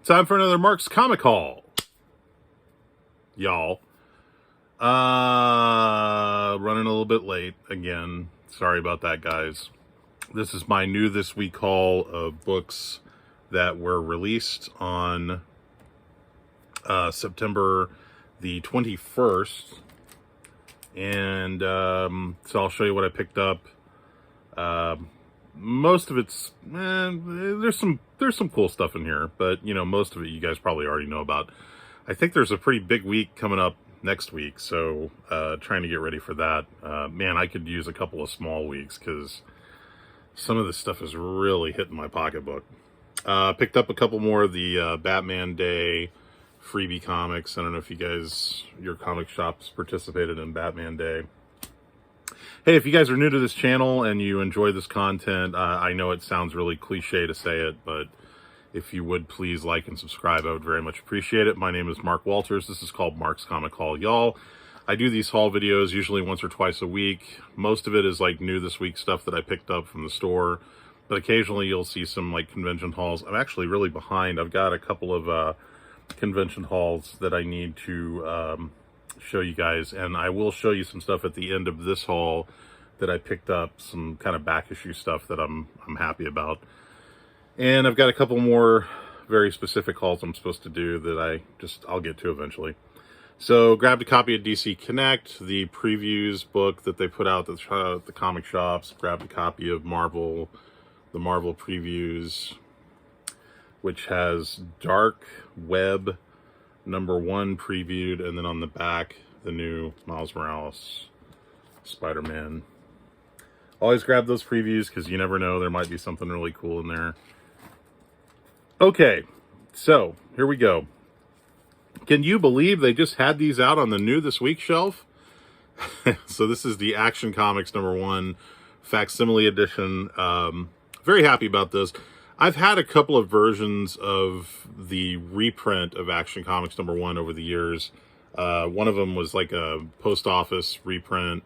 Time for another Mark's Comic Haul, y'all. Running a little bit late again. Sorry about that, guys. This is my new this week haul of books that were released on September the 21st. And so I'll show you what I picked up. Most of it's, there's some cool stuff in here, but you know, most of it you guys probably already know about. I think there's a pretty big week coming up next week, so trying to get ready for that. Man, I could use a couple of small weeks because some of this stuff is really hitting my pocketbook. Picked up a couple more of the Batman Day freebie comics. I don't know if you guys, your comic shops participated in Batman Day. Hey, if you guys are new to this channel and you enjoy this content, I know it sounds really cliche to say it, but if you would please like and subscribe, I would very much appreciate it. My name is Mark Walters. This is called Mark's Comic Haul, y'all. I do these haul videos usually once or twice a week. Most of it is like new this week stuff that I picked up from the store, but occasionally you'll see some like convention hauls. I'm actually really behind. I've got a couple of convention hauls that I need to show you guys, and I will show you some stuff at the end of this haul that I picked up, some kind of back issue stuff that I'm happy about. And I've got a couple more very specific hauls I'm supposed to do that I'll get to eventually. So grabbed a copy of DC Connect, the previews book that they put out at the comic shops. Grabbed a copy of Marvel, the Marvel previews, which has Dark Web #1 previewed, and then on the back, the new Miles Morales Spider-Man. Always grab those previews because you never know, there might be something really cool in there. Okay, so here we go. Can you believe they just had these out on the new this week shelf? So this is the Action Comics #1 facsimile edition. Very happy about this. I've had a couple of versions of the reprint of Action Comics #1 over the years. One of them was like a post office reprint.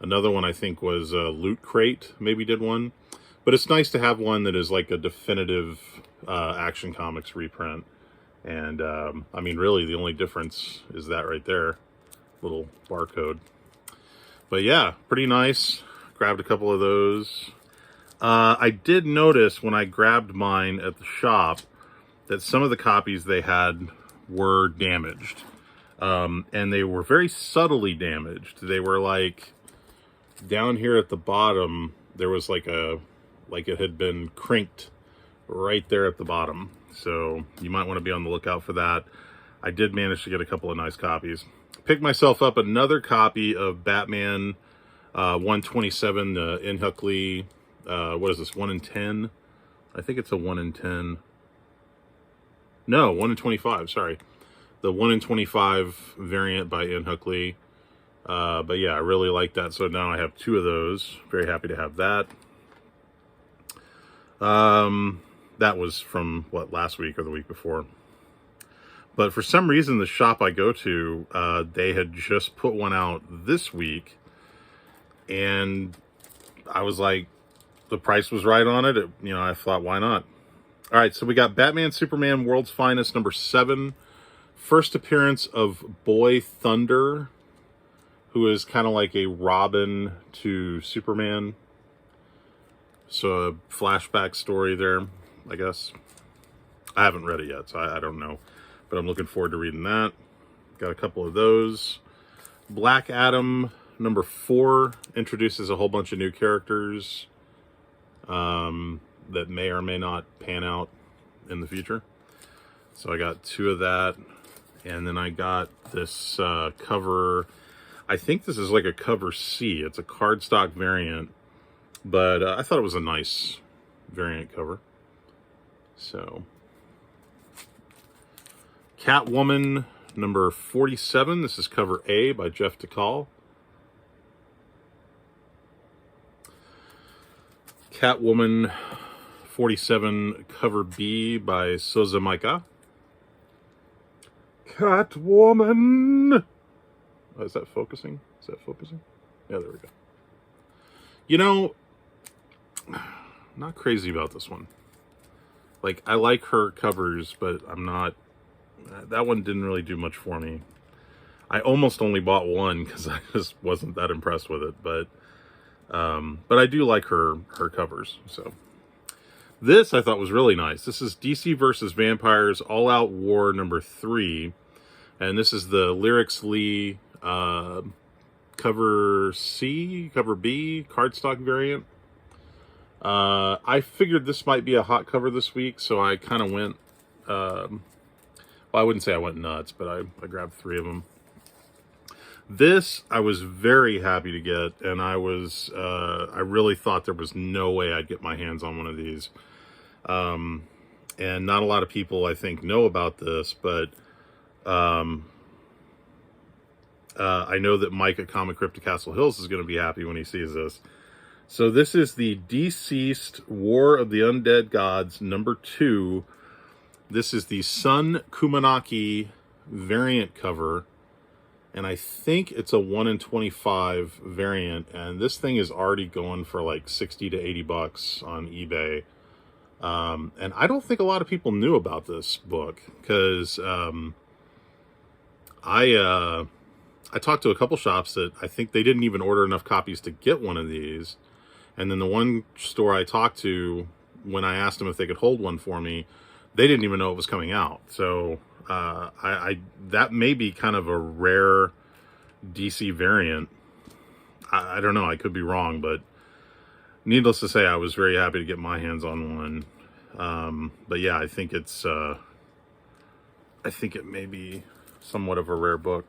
Another one I think was Loot Crate, maybe did one. But it's nice to have one that is like a definitive Action Comics reprint. And I mean, really the only difference is that right there, little barcode. But yeah, pretty nice. Grabbed a couple of those. I did notice when I grabbed mine at the shop that some of the copies they had were damaged. And they were very subtly damaged. They were like, down here at the bottom, there was like it had been crinked right there at the bottom. So you might want to be on the lookout for that. I did manage to get a couple of nice copies. Picked myself up another copy of Batman 127, the Inhuck Lee. What is this, 1 in 10? I think it's a 1 in 10. No, 1 in 25, sorry. The 1 in 25 variant by Inhuck Lee. But yeah, I really like that. So now I have 2 of those. Very happy to have that. That was from, what, last week or the week before. But for some reason, the shop I go to, they had just put one out this week. And I was like, the price was right on it. You know, I thought, why not? All right, so we got Batman Superman World's Finest #7. First appearance of Boy Thunder, who is kind of like a Robin to Superman. So a flashback story there, I guess. I haven't read it yet, so I don't know. But I'm looking forward to reading that. Got a couple of those. Black Adam #4 introduces a whole bunch of new characters that may or may not pan out in the future. So I got 2 of that. And then I got this cover. I think this is like a cover C. It's a cardstock variant. But I thought it was a nice variant cover. So, Catwoman #47. This is cover A by Jeff DeCall. Catwoman 47, cover B by Souza Micah. Catwoman. Oh, is that focusing? Is that focusing? Yeah, there we go. You know, not crazy about this one. Like, I like her covers, but I'm not... That one didn't really do much for me. I almost only bought one because I just wasn't that impressed with it, but I do like her covers. So this I thought was really nice. This is DC versus Vampires All Out War #3, and this is the Lyrics Lee cover B cardstock variant. I figured this might be a hot cover this week, so I kind of went. Well, I wouldn't say I went nuts, but I grabbed 3 of them. This I was very happy to get, and I really thought there was no way I'd get my hands on one of these. And not a lot of people, I think, know about this, but I know that Mike at Comic Crypt Castle Hills is going to be happy when he sees this. So this is the Deceased War of the Undead Gods #2. This is the Sun Kumanaki variant cover. And I think it's a 1 in 25 variant. And this thing is already going for like 60 to 80 bucks on eBay. And I don't think a lot of people knew about this book. Because I talked to a couple shops that I think they didn't even order enough copies to get one of these. And then the one store I talked to, when I asked them if they could hold one for me, they didn't even know it was coming out. So that may be kind of a rare DC variant. I don't know. I could be wrong, but needless to say, I was very happy to get my hands on one. But yeah, I think it may be somewhat of a rare book.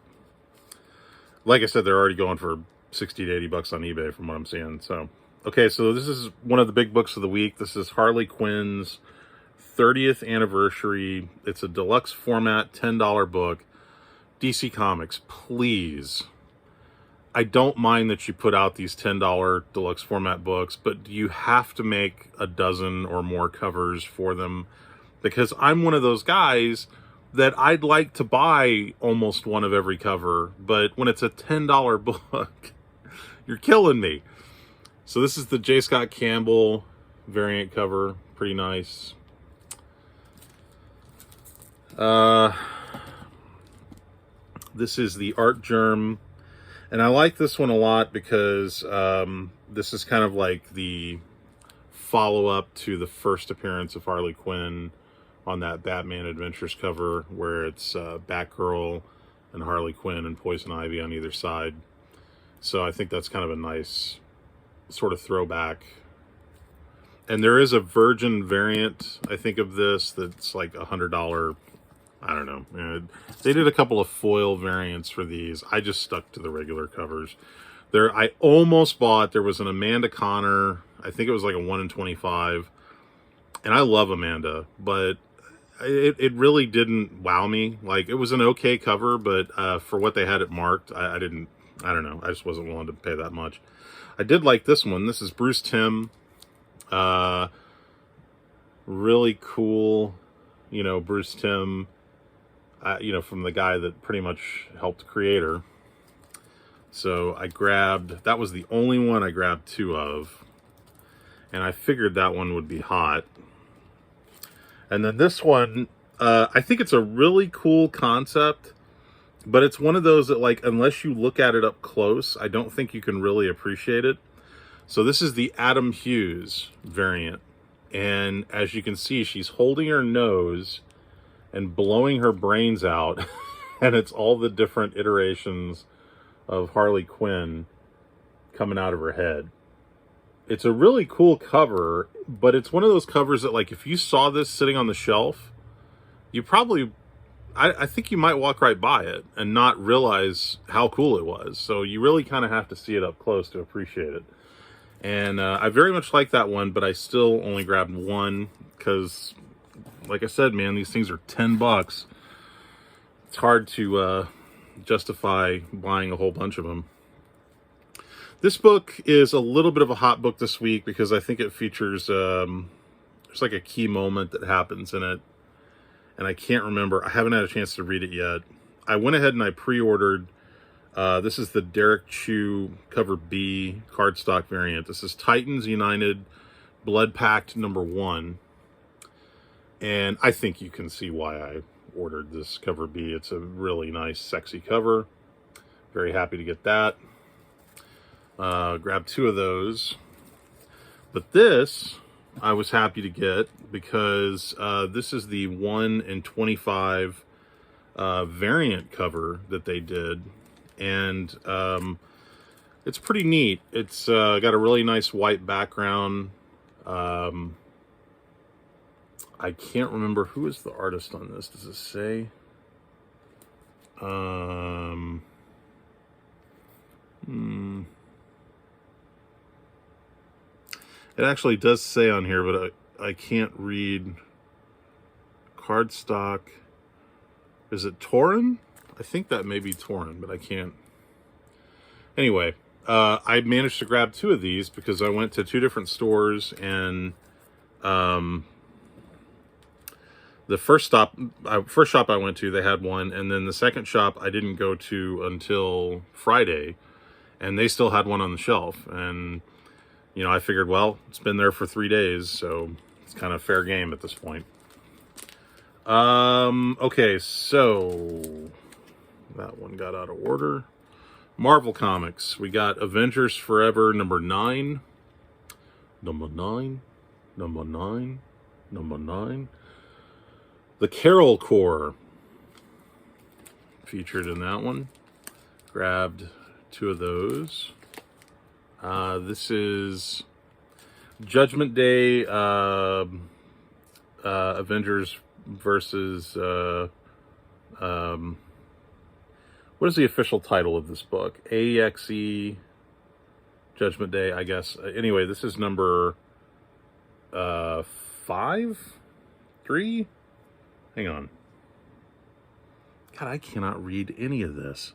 Like I said, they're already going for 60 to 80 bucks on eBay from what I'm seeing. So, okay, so this is one of the big books of the week. This is Harley Quinn's 30th anniversary. It's a deluxe format, $10 book. DC Comics, please. I don't mind that you put out these $10 deluxe format books, but you have to make a dozen or more covers for them, because I'm one of those guys that I'd like to buy almost one of every cover, but when it's a $10 book, you're killing me. So this is the J. Scott Campbell variant cover. Pretty nice. This is the Art Germ, and I like this one a lot because this is kind of like the follow-up to the first appearance of Harley Quinn on that Batman Adventures cover, where it's Batgirl and Harley Quinn and Poison Ivy on either side. So I think that's kind of a nice sort of throwback. And there is a Virgin variant, I think, of this that's like $100. I don't know. They did a couple of foil variants for these. I just stuck to the regular covers. I almost bought, there was an Amanda Connor, I think it was like a 1 in 25. And I love Amanda, but it really didn't wow me. Like, it was an okay cover, but for what they had it marked, I don't know. I just wasn't willing to pay that much. I did like this one. This is Bruce Timm. Really cool, Bruce Timm, from the guy that pretty much helped create her. So that was the only one I grabbed 2 of. And I figured that one would be hot. And then this one, I think it's a really cool concept, but it's one of those that, like, unless you look at it up close, I don't think you can really appreciate it. So this is the Adam Hughes variant. And as you can see, she's holding her nose and blowing her brains out. And it's all the different iterations of Harley Quinn coming out of her head. It's a really cool cover, but it's one of those covers that, like, if you saw this sitting on the shelf, you probably, I think you might walk right by it and not realize how cool it was. So you really kind of have to see it up close to appreciate it. And I very much like that one, but I still only grabbed one because, like I said, man, these things are $10. It's hard to justify buying a whole bunch of them. This book is a little bit of a hot book this week because I think it features, there's like a key moment that happens in it. And I can't remember. I haven't had a chance to read it yet. I went ahead and I pre-ordered. This is the Derek Chew cover B cardstock variant. This is Titans United Blood Pact #1. And I think you can see why I ordered this cover B. It's a really nice, sexy cover. Very happy to get that. Grabbed 2 of those. But this, I was happy to get because this is the 1 in 25 variant cover that they did. And it's pretty neat. It's got a really nice white background. I can't remember who is the artist on this. Does it say? It actually does say on here, but I can't read. Cardstock. Is it Torin? I think that may be Torin, but I can't. Anyway, I managed to grab 2 of these because I went to 2 different stores, and the first shop I went to, they had one, and then the second shop I didn't go to until Friday, and they still had one on the shelf. And you know, I figured, well, it's been there for 3 days, so it's kind of fair game at this point. Okay, so that one got out of order. Marvel Comics. We got Avengers Forever number 9. Number 9. Number 9. Number 9. The Carol Corps featured in that one. Grabbed 2 of those. This is Judgment Day, Avengers versus, what is the official title of this book? AXE Judgment Day, I guess. Anyway, this is number 5? 3? Hang on. God, I cannot read any of this.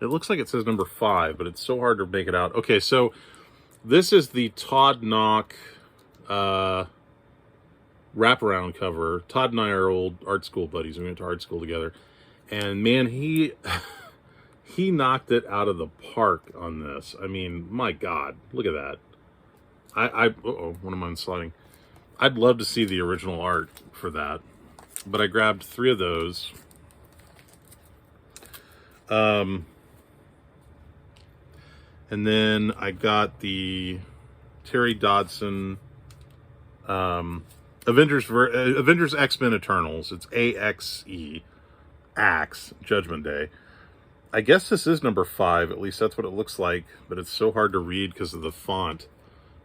It looks like it says number 5, but it's so hard to make it out. Okay, so this is the Todd Knock wraparound cover. Todd and I are old art school buddies. We went to art school together. And man, he knocked it out of the park on this. I mean, my God, look at that. What am I sliding? I'd love to see the original art for that. But I grabbed 3 of those. And then I got the Terry Dodson Avengers X-Men Eternals. It's AXE, Axe Judgment Day. I guess this is number 5, at least that's what it looks like, but it's so hard to read because of the font.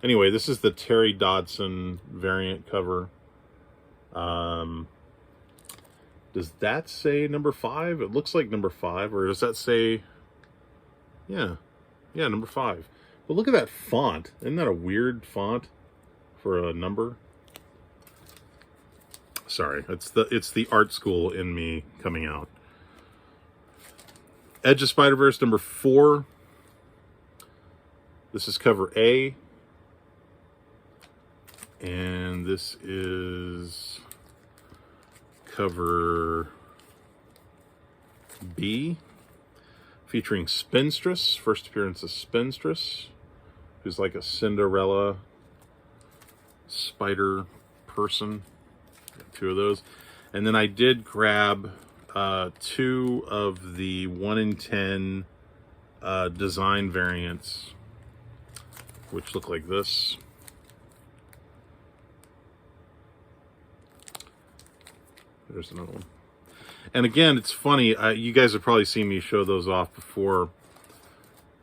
Anyway, this is the Terry Dodson variant cover. Does that say number 5? It looks like number 5, or does that say... Yeah, number 5. But look at that font. Isn't that a weird font for a number? Sorry, it's the art school in me coming out. Edge of Spider-Verse number 4. This is cover A. And this is cover B, featuring Spinstress. First appearance of Spinstress, who's like a Cinderella spider person. Got 2 of those. And then I did grab 2 of the 1 in 10 design variants, which look like this. There's another one. And again, it's funny. You guys have probably seen me show those off before.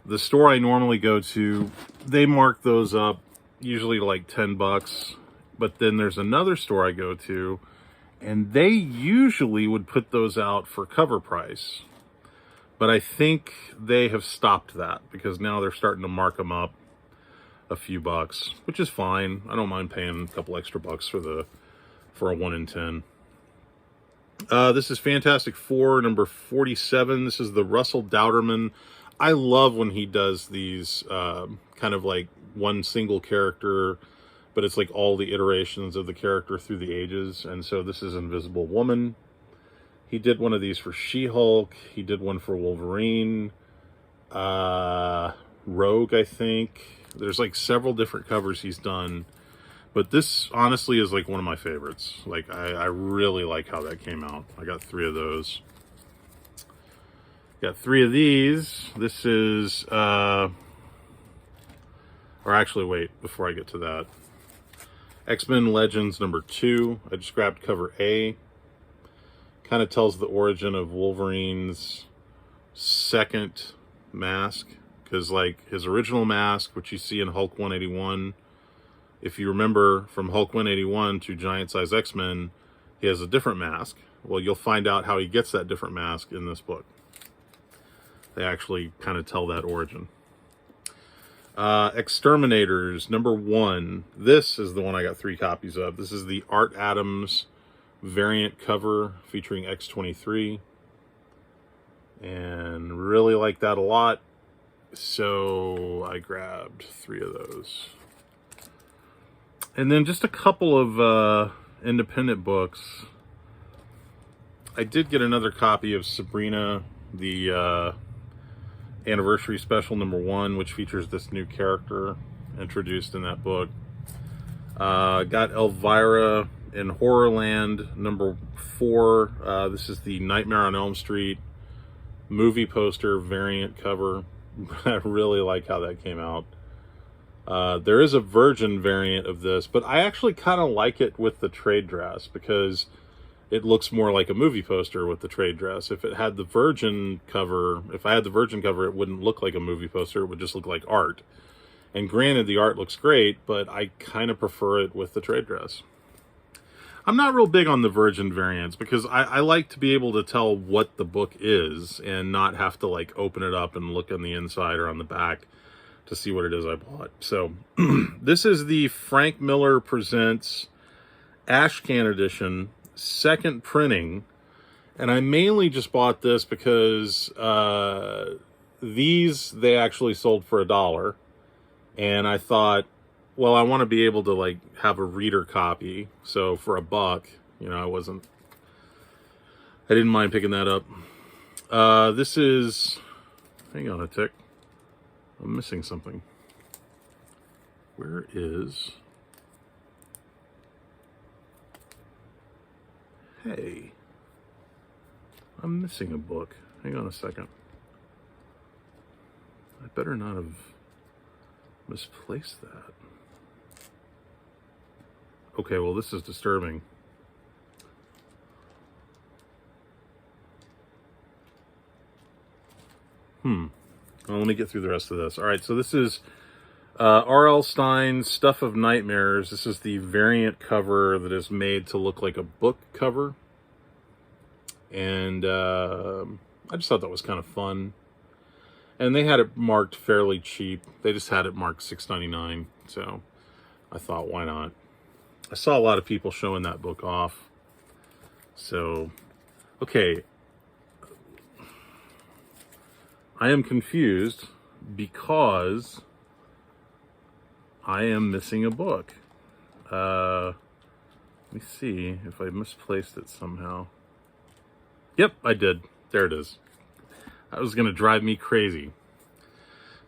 The store I normally go to, they mark those up usually like $10. But then there's another store I go to, and they usually would put those out for cover price. But I think they have stopped that because now they're starting to mark them up a few bucks, which is fine. I don't mind paying a couple extra bucks for a 1 in 10. This is Fantastic Four, number 47. This is the Russell Dowderman. I love when he does these kind of like one single character, but it's like all the iterations of the character through the ages. And so this is Invisible Woman. He did one of these for She-Hulk. He did one for Wolverine. Rogue, I think. There's like several different covers he's done. But this honestly is like one of my favorites. Like I really like how that came out. I got 3 of those. Got 3 of these. This is or actually wait, before I get to that. X-Men Legends number 2. I just grabbed cover A. Kind of tells the origin of Wolverine's second mask, because like his original mask, which you see in Hulk 181, if you remember from Hulk 181 to Giant Size X-Men, he has a different mask. Well, you'll find out how he gets that different mask in this book. They actually kind of tell that origin. X-Terminators number 1. This is the one I got 3 copies of. This is the Art Adams variant cover featuring X-23. And really like that a lot. So I grabbed 3 of those. And then just a couple of independent books. I did get another copy of Sabrina, the anniversary special number 1, which features this new character introduced in that book. Got Elvira in Horrorland number 4. This is the Nightmare on Elm Street movie poster variant cover. I really like how that came out. There is a Virgin variant of this, but I actually kind of like it with the trade dress because it looks more like a movie poster with the trade dress. If it had the Virgin cover, if I had the Virgin cover, it wouldn't look like a movie poster. It would just look like art. And granted, the art looks great, but I kind of prefer it with the trade dress. I'm not real big on the Virgin variants because I like to be able to tell what the book is and not have to like open it up and look on the inside or on the back to see what it is I bought. So this is the Frank Miller Presents Ashcan Edition, second printing. And I mainly just bought this because these they actually sold for $1. And I thought, well, I want to be able to like have a reader copy. So for $1, you know, I didn't mind picking that up. This is, hang on a tick. I'm missing something. Where is, hey, I'm missing a book. Hang on a second. I better not have misplaced that. Okay, well, this is disturbing. Well, let me get through the rest of this. All right, so this is R.L. Stein's Stuff of Nightmares. This is the variant cover that is made to look like a book cover. And I just thought that was kind of fun. And they had it marked fairly cheap. They just had it marked $6.99. So I thought, why not? I saw a lot of people showing that book off. So, okay. I am confused because I am missing a book. Let me see if I misplaced it somehow. Yep, I did. There it is. That was going to drive me crazy.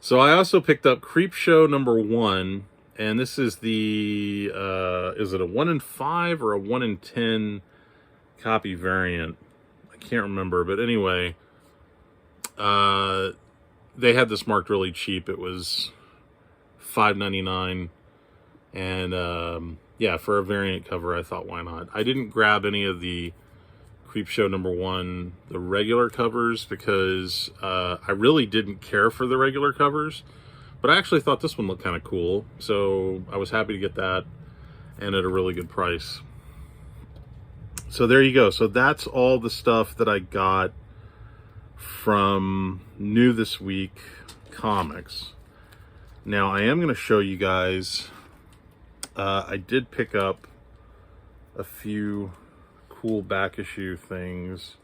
So I also picked up Creepshow number 1. And this is the, is it a 1 in 5 or a 1 in 10 copy variant? I can't remember, but anyway, they had this marked really cheap. It was $5.99, and yeah, for a variant cover, I thought, why not? I didn't grab any of the Creepshow number 1, the regular covers, because I really didn't care for the regular covers. But I actually thought this one looked kind of cool, so I was happy to get that, and at a really good price. So there you go. So that's all the stuff that I got from New This Week Comics. Now, I am going to show you guys, I did pick up a few cool back issue things.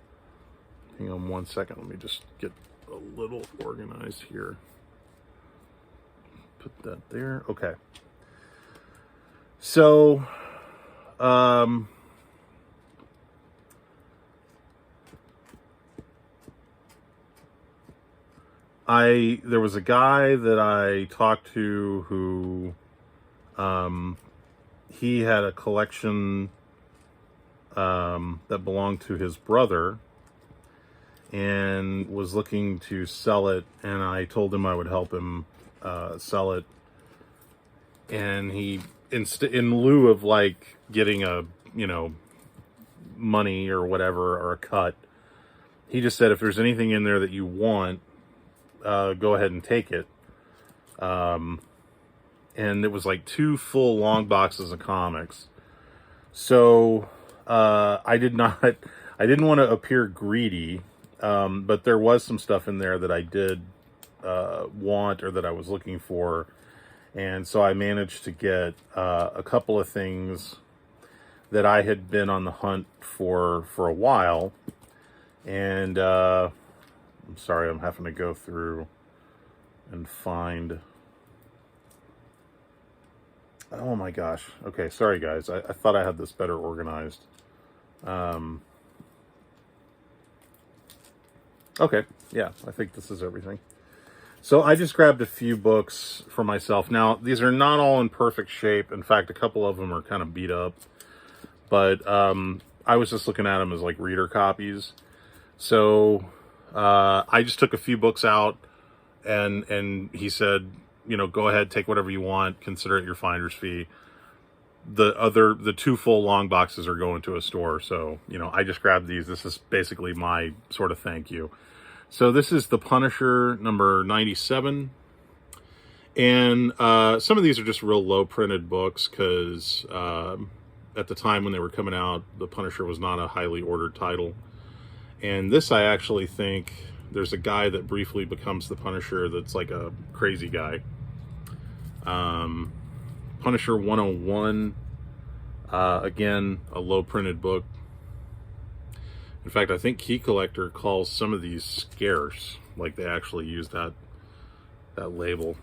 Hang on one second. Let me just get a little organized here. Put that there. Okay. So, there was a guy that I talked to who, he had a collection that belonged to his brother and was looking to sell it, and I told him I would help him sell it. And he, in lieu of like getting a, money or whatever, or a cut, he just said, if there's anything in there that you want, go ahead and take it. And it was like 2 full long boxes of comics. So I didn't want to appear greedy, but there was some stuff in there that I did want, or that I was looking for. And so I managed to get a couple of things that I had been on the hunt for a while. And I'm sorry, I'm having to go through and find... Oh my gosh. Okay, sorry guys. I thought I had this better organized. Okay, yeah, I think this is everything. So I just grabbed a few books for myself. Now, these are not all in perfect shape. In fact, a couple of them are kind of beat up. But I was just looking at them as like reader copies. So I just took a few books out, and he said, go ahead, take whatever you want, consider it your finder's fee. The 2 full long boxes are going to a store. So, I just grabbed these. This is basically my sort of thank you. So this is The Punisher number 97. And some of these are just real low printed books because at the time when they were coming out, The Punisher was not a highly ordered title. And this, I actually think, there's a guy that briefly becomes the Punisher that's like a crazy guy. Punisher 101, again, a low printed book. In fact, I think Key Collector calls some of these scarce, like they actually use that label.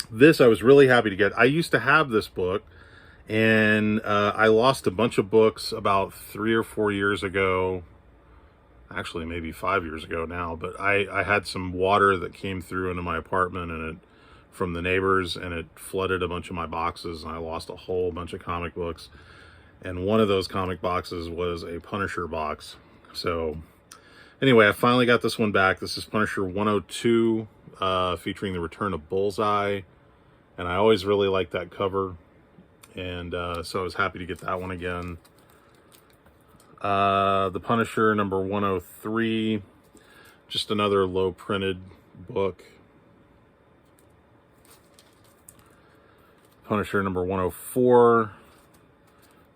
This I was really happy to get. I used to have this book, and I lost a bunch of books about 3 or 4 years ago. Actually, maybe 5 years ago now. But I had some water that came through into my apartment, and it from the neighbors, and it flooded a bunch of my boxes, and I lost a whole bunch of comic books. And one of those comic boxes was a Punisher box. So anyway, I finally got this one back. This is Punisher 102, featuring the return of Bullseye. And I always really liked that cover. And so I was happy to get that one again. The Punisher number 103, just another low printed book. Punisher number 104,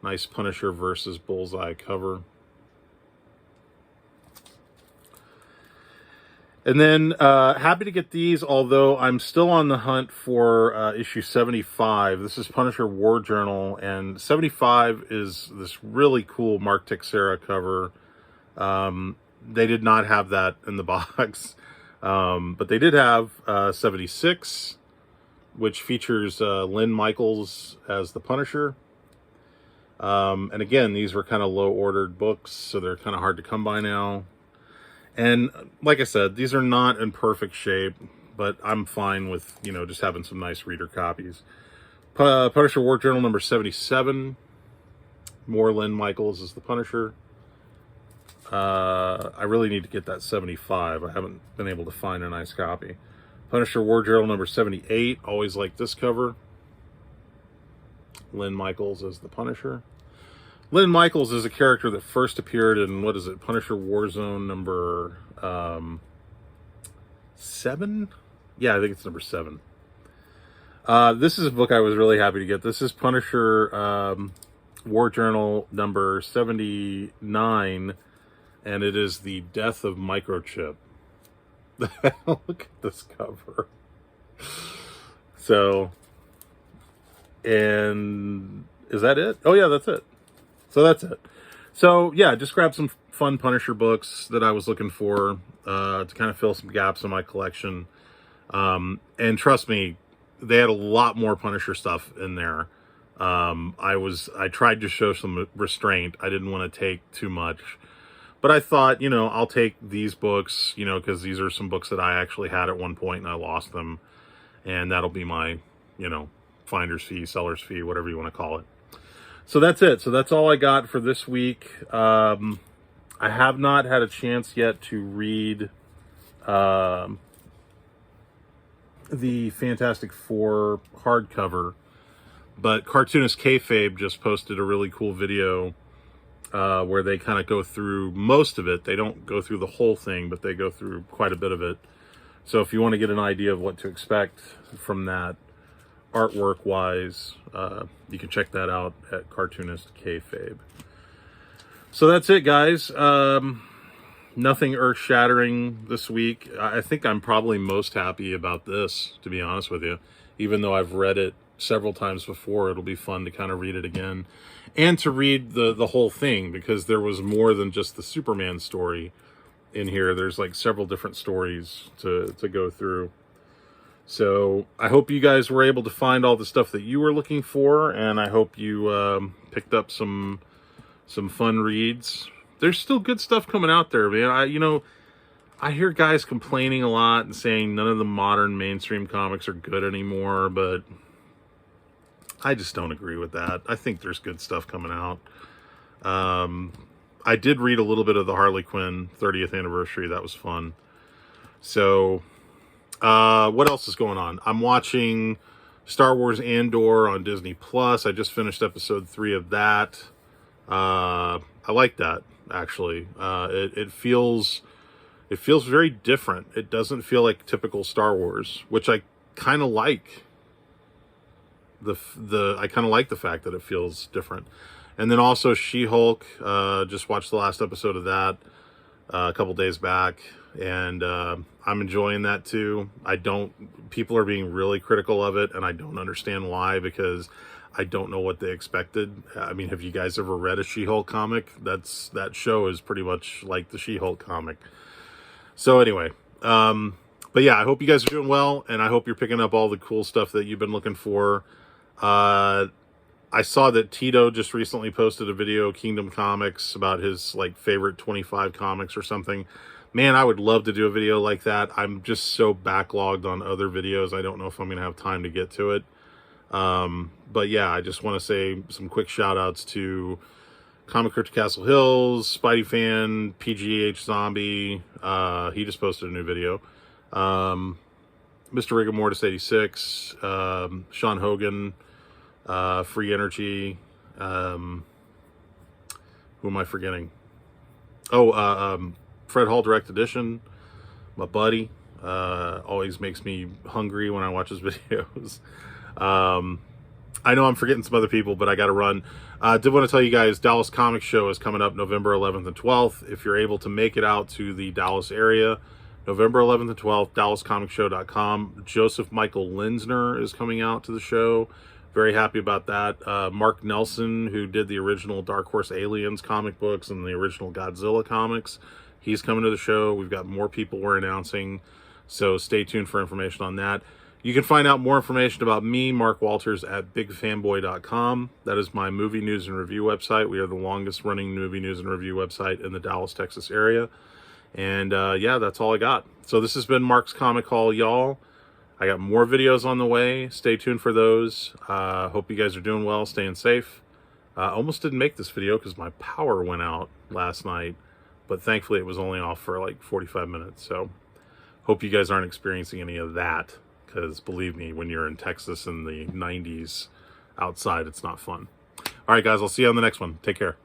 nice Punisher versus Bullseye cover. And then happy to get these, although I'm still on the hunt for issue 75. This is Punisher War Journal, and 75 is this really cool Mark Texeira cover. They did not have that in the box, but they did have 76, which features Lynn Michaels as the Punisher. And again, these were kind of low-ordered books, so they're kind of hard to come by now. And like I said, these are not in perfect shape, but I'm fine with, just having some nice reader copies. Punisher War Journal number 77. More Lynn Michaels as the Punisher. I really need to get that 75. I haven't been able to find a nice copy. Punisher War Journal number 78. Always like this cover. Lynn Michaels as the Punisher. Lynn Michaels is a character that first appeared in, Punisher Warzone number 7? Yeah, I think it's number 7. This is a book I was really happy to get. This is Punisher War Journal number 79, and it is The Death of Microchip. Look at this cover. So, and is that it? Oh yeah, that's it. So that's it. So yeah, just grab some fun Punisher books that I was looking for to kind of fill some gaps in my collection. And trust me, they had a lot more Punisher stuff in there. I tried to show some restraint. I didn't want to take too much. But I thought, I'll take these books, because these are some books that I actually had at one point and I lost them. And that'll be my, finder's fee, seller's fee, whatever you want to call it. So that's it. So that's all I got for this week. I have not had a chance yet to read the Fantastic Four hardcover, but Cartoonist Kayfabe just posted a really cool video where they kind of go through most of it. They don't go through the whole thing, but they go through quite a bit of it. So if you want to get an idea of what to expect from that artwork wise, you can check that out at Cartoonist Kayfabe. So that's it, guys. Nothing earth-shattering this week. I think I'm probably most happy about this, to be honest with you. Even though I've read it several times before, it'll be fun to kind of read it again. And to read the whole thing, because there was more than just the Superman story in here. There's like several different stories to go through. So I hope you guys were able to find all the stuff that you were looking for, and I hope you picked up some fun reads. There's still good stuff coming out there, man. I hear guys complaining a lot and saying none of the modern mainstream comics are good anymore, but I just don't agree with that. I think there's good stuff coming out. I did read a little bit of the Harley Quinn 30th anniversary. That was fun. So, what else is going on? I'm watching Star Wars Andor on Disney Plus. I just finished episode 3 of that. I like that, actually. It feels very different. It doesn't feel like typical Star Wars, which I kind of like. I kind of like the fact that it feels different. And then also She-Hulk, just watched the last episode of that a couple days back, and I'm enjoying that too. People are being really critical of it, and I don't understand why, because I don't know what they expected. I mean, have you guys ever read a She-Hulk comic? That show is pretty much like the She-Hulk comic. So anyway, but yeah, I hope you guys are doing well, and I hope you're picking up all the cool stuff that you've been looking for. I saw that Tito just recently posted a video, Kingdom Comics, about his favorite 25 comics or something. Man, I would love to do a video like that. I'm just so backlogged on other videos. I don't know if I'm going to have time to get to it. But yeah, I just want to say some quick shout outs to Comic Crypt Castle Hills, Spidey Fan, PGH Zombie. He just posted a new video. Mr. Rigor Mortis 86, Sean Hogan, Free Energy. Who am I forgetting? Fred Hall Direct Edition, my buddy. Always makes me hungry when I watch his videos. I know I'm forgetting some other people, but I got to run. Did want to tell you guys, Dallas Comic Show is coming up November 11th and 12th. If you're able to make it out to the Dallas area, November 11th and 12th, DallasComicShow.com. Joseph Michael Linsner is coming out to the show. Very happy about that. Mark Nelson, who did the original Dark Horse Aliens comic books and the original Godzilla comics, he's coming to the show. We've got more people we're announcing, so stay tuned for information on that. You can find out more information about me, Mark Walters, at bigfanboy.com. That is my movie news and review website. We are the longest running movie news and review website in the Dallas, Texas area. And yeah, that's all I got. So this has been Mark's Comic Haul, y'all. I got more videos on the way. Stay tuned for those. Hope you guys are doing well, staying safe. Almost didn't make this video because my power went out last night, but thankfully it was only off for 45 minutes. So hope you guys aren't experiencing any of that, because believe me, when you're in Texas in the 90s outside, it's not fun. All right, guys, I'll see you on the next one. Take care.